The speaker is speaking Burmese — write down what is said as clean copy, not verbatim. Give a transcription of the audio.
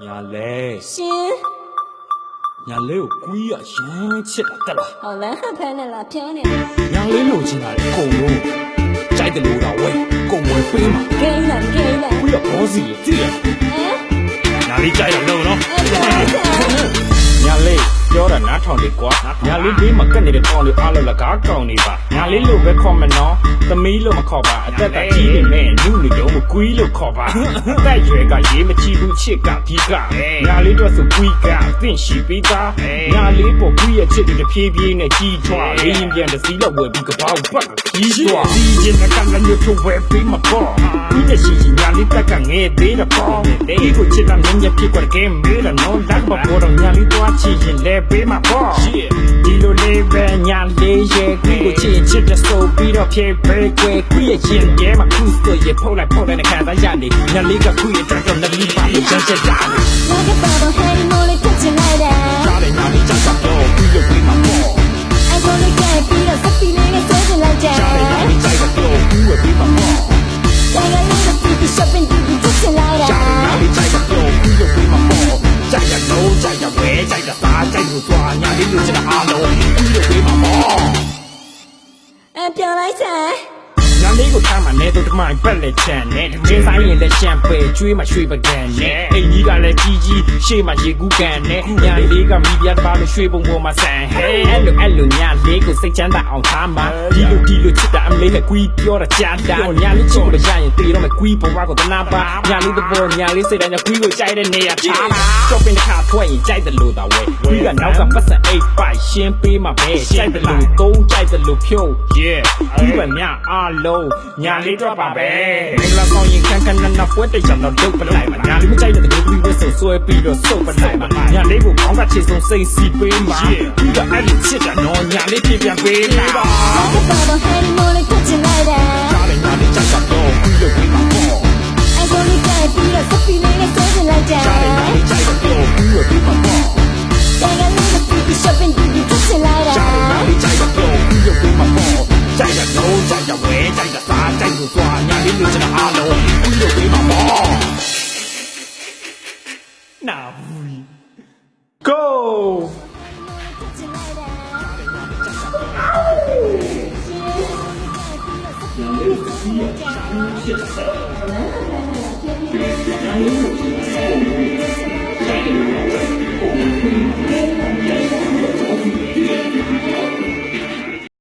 ညာလဲရှင်ညာလေးကိုကွီးရရမ်းချစ်တာတက်လား ဟောလန်းဖမ်းနေလားဖြန်းနေ ညာလေးလို့ချင်တာလေအကုန်လုံးကြိုက်တယ်လို့တော့ဝဲကုန်ဝဲပေးမှာ ဂိမ်းလား ကွီးရဘောစီကိုကြည့်ရ ဟမ် ညာလေးကြိုက်တယ်လို့နော် အဲ့ဒါ ညာလေးပြောတာနားထောင်လေကွာညာလေးဘေးမှာကက်နေတဲ့ကောင်လေးအားလုံးလကားကောင်းနေပါညာလေးလို့ပဲခေါ်မနော်သမီးလို့မခေါ်ပါအသက်ကကြီးနေမဲ့နုနေတော့မကွီးလို့ခေါ်ပါအသက်ရွယ်ကရေးမချီဘူးချစ်ကဒီကညာလေးတော့ဆိုကွီးကအသင့်ရှိပေးသားညာလေးပေါ်ကွီးရဲ့ချစ်တွေတဖြည်းဖြည်းနဲ့ကြီးထွားရင်းပြန်တစည်းလောက်ဝယ်ပြီးကဘာကိုပတ်ကြီးထွားဒီချင်းကလည်းမျိုးထုတ်ဝယ်ပေးမှာပေါ့ကွီးတဲ့ရှိချင်းညာလေးတက်ကငဲသေးတယ်ပေါ့ဒီကိုချစ်တာမြင်ရဖြစ်ကွာ game မေးတယ်နော်လက်မပေါ်တော့ညာလေးသွားချစ်ရင်လဲပေးမှာပေါ့ဒီလိုလေးပဲညာလေးရဲ့ကွီးကိုချစ်ချစ်တဲ့ဆိုပြီးတော့ဖြေပေးကွယ်ကွီးရဲ့ချင်းတဲမှာခုဆိုရဖုတ်လိုက်နဲ့ခံစားရနေညာလေးကကွီးရဲ့တက်တော့လက်လေးပါလို့ချမ်းချမ်းတာ ငါကပါတော့ဟဲမိုးလေးဖြစ်ချင်လိုက်တယ် ကြားတယ်ညာလေးကြောက်တော့ကွီးရဲ့ကွီးမှာပေါ့ အဲ့ကိုလေးကပြီးတော့စပီလေးနဲ့ဆွဲချင်လိုက်တယ် ကြားတယ်ညာလေးကြိုက်တော့ကွီးရဲ့ကွီးမှာပေါ့ ဆိုင်ကလေးကစီးပြီး shopping ဒီဖြစ်ချင်လိုက်တယ် ကြားတယ်ညာလေးကြိုက်တော့ကွီးရဲ့ကွီးမှာပေါ့ကြိုက်ရတော့ကြိုက်ရဝဲကြိုက်တာသားကြိုက်လို့သွားညာလေးလိုချင်တာအားလုံးကွီးရဲ့ကွီးမှာပေါ့ အဲ့ပြောလိုက်စမ်း ညာလေးကိုထားမှနေတော့တမိုင်းပက်လက်ချန်နဲ့တင်းဆိုင်ရင်လက်ရှမ်းပဲကျွေးမှရွှေပကံနဲ့အိမ်ကြီးကလည်းကြီးကြီးရှေ့မှာရေကူးကန်နဲ့ညာလေးကမိပြတ်ပါလို့ရွှေပုံပေါ်မှာဆန်ဟဲအဲ့လိုညာလေးကိုစိတ်ချမ်းသာအောင်ထားမှဒီလိုချစ်တာအမလေးနဲ့ကွီးပြောတာကြားတာညာလေးချစ်လို့ရရင်တေတော့မကွီးပေါ်ကကိုတနာပါညာလေးတော့ညာလေးစိတ်တိုင်းကွီးကိုကြိုက်တဲ့နေရာထား shopping တစ်ခါထွက်ရင်ကြိုက်တယ်လို့သာဝဲကွီးကနောက်ကပတ်စံအိတ်ပိုက်ရှင်းပေးမှာပဲကြိုက်တယ်လို့သုံးကြိုက်တယ်လို့ဖြုတ် yeah ဒီကမြအားလုံးညာလေးတော့ပါပဲမင်္ဂလာဆောင်ရင်ခန်းခန်းနာပွဲတိတ်ချင်တော့ဒုတ်ပလိုက်မှာညာလေးမကြိုက်တဲ့ဒီကွီးဝဲဆိုဆွဲပြီးတော့စုပ်ပလိုက်မှာညာလေးကိုကောင်းကချစ်ဆုံးစိတ်စီပေးမှာဒီကအဲ့ဒီချစ်တာနော်ညာလေးပြပြန်ပေးမှာ ငါကပါတော့ဟဲမိုးလေးဖြစ်ချင်လိုက်တယ် ကြားတယ်ညာလေးကြိုက်တော့ကွီးလို့ပြီးမှာပေါ့ အဲ့ကိုလေးကပြီးတော့စပီလေးနဲ့ဆွဲချင်လိုက်တယ် ကြားတယ်ညာလေးကြိုက်တော့ကွီးလို့ပြီးမှာပေါ့ ဆိုင်ကလေးကစီးပြီး shopping ဒီဖြစ်ချင်လိုက်တယ် ကြားတယ်ညာလေးကြိုက်တော့ကွီးလို့ပြီးမှာပေါ့ကြိုက်ရတော့ကြိုက်ရဝဲကြိုက်တာစားကြိုက်လို့သွားညာလေးလိုချင်တာအားလုံးကွီးလို့ပြီးမှာပေါ့နာဘူး go ဖြစ်ချင်လိုက်တယ်